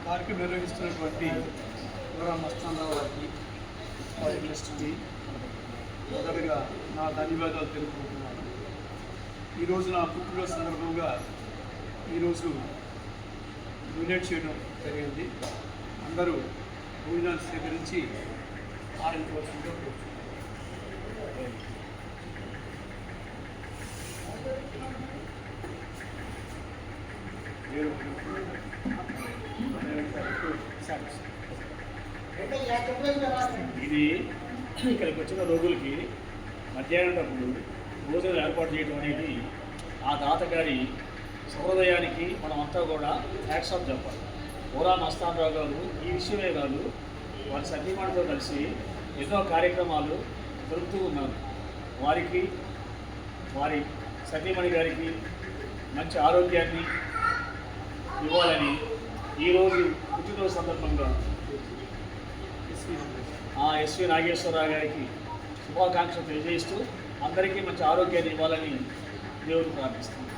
కార్యక్రమం నిర్వహిస్తున్నటువంటి మస్తానరావు గారికి వారి ట్రస్ట్కి మొదటగా నా ధన్యవాదాలు తెలుపుకుంటున్నాను. ఈరోజు నా పుట్టినరోజు సందర్భంగా ఈరోజు డొనేట్ చేయడం జరిగింది. అందరూ భోజనాలు స్వీకరించి ఆనందవలసిందిగా కోరుతున్నాను. ఇది ఇక్కడికి వచ్చిన రోగులకి మధ్యాహ్నప్పుడు భోజనం ఏర్పాటు చేయడం అనేది ఆ దాతగారి సహృదయానికి మనమంతా కూడా హ్యాట్స్ ఆఫ్ చెప్పాలి. పూరా మస్తానరావు గారు ఈ విషయమే కాదు, వారి సతీమణితో కలిసి ఎన్నో కార్యక్రమాలు జరుపుతూ ఉన్నారు. వారికి వారి సతీమణి గారికి మంచి ఆరోగ్యాన్ని ఇవ్వాలని ఈరోజు పుట్టినరోజు సందర్భంగా ఎస్వి నాగేశ్వరరావు గారికి శుభాకాంక్షలు తెలియజేస్తూ అందరికీ మంచి ఆరోగ్యాన్ని ఇవ్వాలని దేవుడు ప్రార్థిస్తున్నాను.